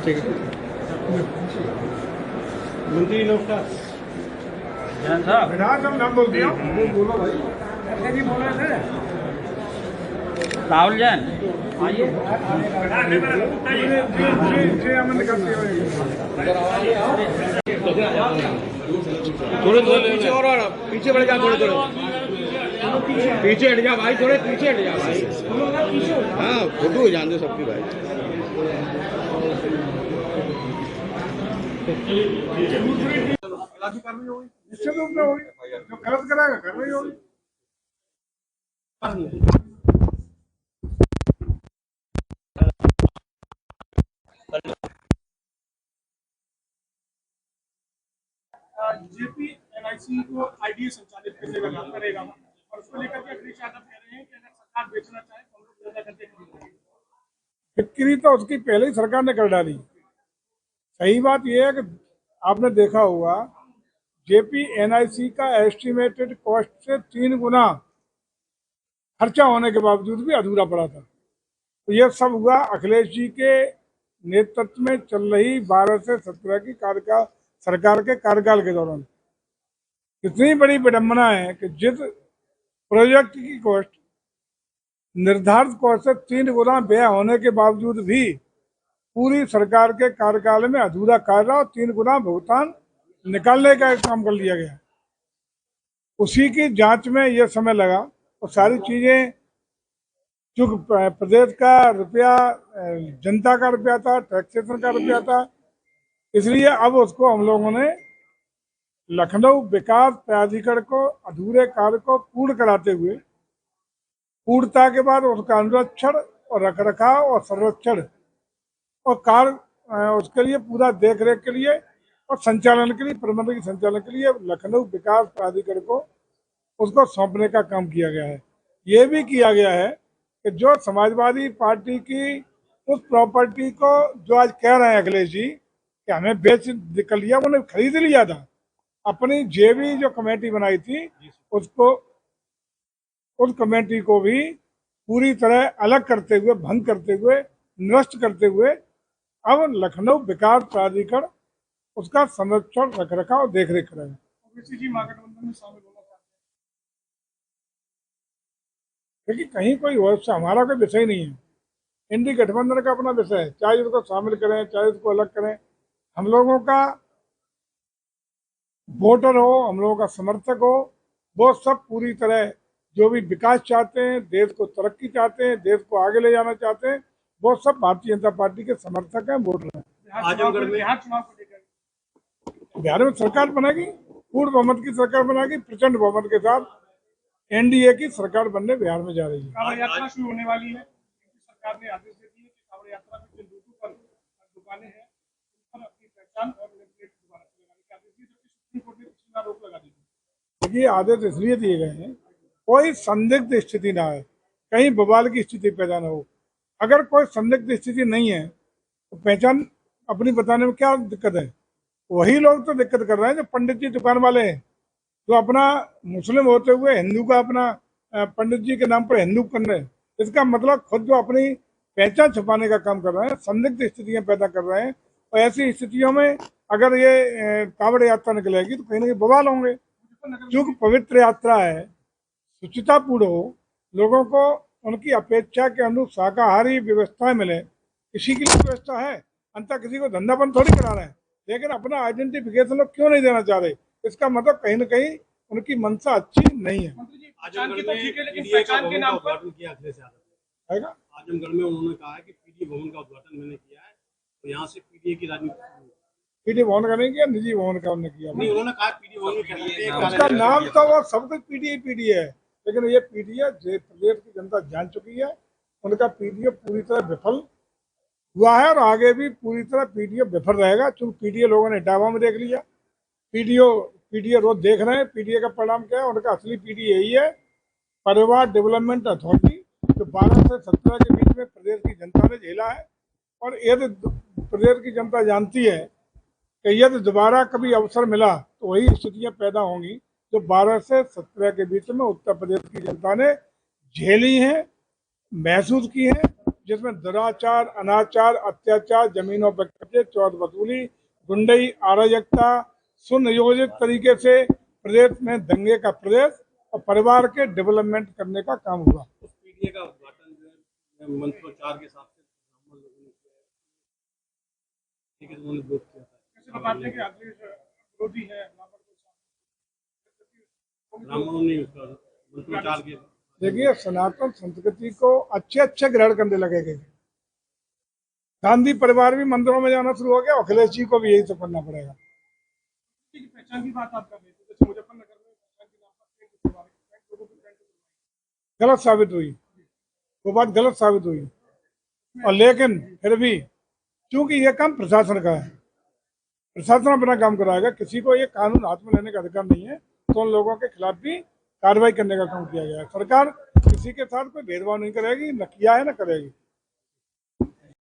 ठीक है। मंत्री नमस्कार। जैन साहब विधानसभा नाम बोल दिया, बोलो भाई। ऐसे नहीं बोल रहे थे। राहुल जैन आइए। थोड़े थोड़े पीछे और पीछे बढ़ जा, थोड़े थोड़े पीछे हट जा भाई, थोड़े पीछे हट जा भाई। हाँ फोटो जान दो सबकी भाई। निश्चित रूप में होगी, जो गलत कराएगा कार्रवाई होगी। जेपी एनआईसी को आईडी संचालित करेगा और उसको लेकर के अखिलेश यादव कह रहे हैं कि अगर सरकार बेचना चाहे तो हम लोग ज्यादा करके खरीदेंगे। बिक्री तो उसकी पहले ही सरकार ने कर डाली। सही बात यह है कि आपने देखा होगा जेपी एनआईसी का एस्टिमेटेड कॉस्ट से 3 गुना खर्चा होने के बावजूद भी अधूरा पड़ा था। तो यह सब हुआ अखिलेश जी के नेतृत्व में चल रही 12 से 17 की सरकार के कार्यकाल के दौरान। इतनी बड़ी विडंबना है कि जिस प्रोजेक्ट की कॉस्ट निर्धारित कॉस्ट से 3 गुना व्यय होने के बावजूद भी पूरी सरकार के कार्यकाल में अधूरा कार्य और 3 गुना भुगतान निकालने का काम कर लिया गया। उसी की जांच में यह समय लगा और सारी चीजें जो प्रदेश का रुपया, जनता का रुपया था, टैक्सेशन का रुपया था, इसलिए अब उसको हम लोगों ने लखनऊ विकास प्राधिकरण को अधूरे कार्य को पूर्ण कराते हुए पूर्णता के बाद उसका अनुरक्षण और रखरखाव और संरक्षण और कार्य उसके लिए पूरा देखरेख के लिए और संचालन के लिए, प्रबंधन के संचालन के लिए लखनऊ विकास प्राधिकरण को उसको सौंपने का काम किया गया है। ये भी किया गया है कि जो समाजवादी पार्टी की उस प्रॉपर्टी को जो आज कह रहे हैं अखिलेश जी कि हमें बेच कर लिया, उन्होंने खरीद लिया था। अपनी जेबी जो कमेटी बनाई थी उसको, उस कमेटी को भी पूरी तरह अलग करते हुए, भंग करते हुए, नष्ट करते हुए अब लखनऊ विकास प्राधिकरण उसका संरक्षण, रखरखाव और देखरेख करेगा। ओवैसी जी महागठबंधन में शामिल होना चाहते देखिए कहीं कोई व्यवस्था, हमारा कोई विषय नहीं है। इंडी गठबंधन का अपना विषय है, चाहे उसको शामिल करें चाहे उसको अलग करें। हम लोगों का वोटर हो, हम लोगों का समर्थक हो, वो सब पूरी तरह जो भी विकास चाहते हैं, देश को तरक्की चाहते हैं, देश को आगे ले जाना चाहते हैं, वो सब भारतीय जनता पार्टी के समर्थक हैं, वोटर हैं। बिहार चुनाव को लेकर बिहार में सरकार बनेगी, पूर्ण बहुमत की सरकार बनेगी, प्रचंड बहुमत के साथ एनडीए की सरकार बनने बिहार में जा रही है। कांवड़ यात्रा शुरू होने वाली है। सरकार ने आदेश दे दिए कि कांवड़ यात्रा में जिन रूटों पर दुकानें हैं उन पर अपनी पहचान और नंबर प्लेट दोबारा से लगाने के आदेश दिए, जबकि सुप्रीम कोर्ट ने पिछली बार रोक लगा दी थी। देखिए आदेश इसलिए दिए गए हैं कोई संदिग्ध स्थिति ना है, कहीं बवाल की स्थिति पैदा ना हो। अगर कोई संदिग्ध स्थिति नहीं है तो पहचान अपनी बताने में क्या दिक्कत है? वही लोग तो दिक्कत कर रहे हैं जो पंडित जी दुकान वाले हैं, जो अपना मुस्लिम होते हुए हिंदू का अपना पंडित जी के नाम पर हिंदू कर रहे हैं। इसका मतलब खुद जो अपनी पहचान छुपाने का काम कर रहे हैं, संदिग्ध स्थितियां पैदा कर रहे हैं। और ऐसी स्थितियों में अगर ये कांवड़ यात्रा निकलेगी तो कहीं ना कहीं बवाल होंगे। क्योंकि पवित्र यात्रा है, शुचितापूर्ण हो, लोगों को उनकी अपेक्षा के अनुरूप शाकाहारी व्यवस्थाएं मिले, किसी की व्यवस्था है, अंतर किसी को धंधा बंद थोड़ी करा रहे हैं, लेकिन अपना आइडेंटिफिकेशन लोग क्यों नहीं देना चाह रहे? इसका मतलब कहीं ना कहीं उनकी मंशा अच्छी नहीं है। पहचान की तो ठीक है, लेकिन पहचान के नाम पर आएगा। आजमगढ़ में उन्होंने कहा है कि पीडीए भवन का उद्घाटन मैंने किया है, तो यहाँ से पीडीए की राजनीति। पीडी भवन का नहीं किया, निजी भवन का उन्होंने किया। नहीं, उन्होंने कहा पीडीए भवन उसका नाम तो वो सब कुछ पीडी है, लेकिन ये पीडी प्रदेश की जनता जान चुकी है। उनका पीडीए पूरी तरह विफल हुआ है और आगे भी पूरी तरह पीडीए विफल रहेगा। चूंकि पीडीए लोगों ने डावा में देख लिया, पीडीए रोज देख रहे हैं। पीडीए का परिणाम क्या है? उनका असली पीडीए यही है, परिवार डेवलपमेंट अथॉरिटी, जो 12 से 17 के बीच में प्रदेश की जनता ने झेला है। और यदि प्रदेश की जनता जानती है कि यदि दोबारा कभी अवसर मिला तो वही स्थितियां पैदा होंगी जो 12 से 17 के बीच में उत्तर प्रदेश की जनता ने झेली हैं, महसूस की हैं, जिसमें दुराचार, अनाचार, अत्याचार, जमीनों पर कब्जे, चौथ वसूली, गुंडई, अराजकता, सुनियोजित तरीके से प्रदेश में दंगे का प्रदेश और परिवार के डेवलपमेंट करने का काम हुआ। उस पीडीए का उद्घाटन जो है मंत्रोच्चार के साथ ब्राह्मण लोगों ने किया है, ठीक है, उन्होंने विरोध किया था। कैसे बताते हैं कि आदमी विरोधी है ब्राह्मणों ने उसका मंत्रोच्चार किया। देखिए, सनातन संस्कृति को अच्छे ग्रहण करने लगे गए। गांधी परिवार भी मंदिरों में जाना शुरू हो गया, अखिलेश जी को भी यही सब करना पड़ेगा। पहचान की बात आप कर रहे थे, जैसे मुजफ्फरनगर में पहचान के नाम पर लोगों को गलत साबित हुई, वो बात गलत साबित हुई। और लेकिन फिर भी चूंकि ये काम प्रशासन का है, प्रशासन अपना काम कराएगा, किसी को ये कानून हाथ में लेने का अधिकार नहीं है, तो उन लोगों के खिलाफ भी कार्रवाई करने का काम किया गया है। सरकार किसी के साथ कोई भेदभाव नहीं करेगी, न किया है न करेगी।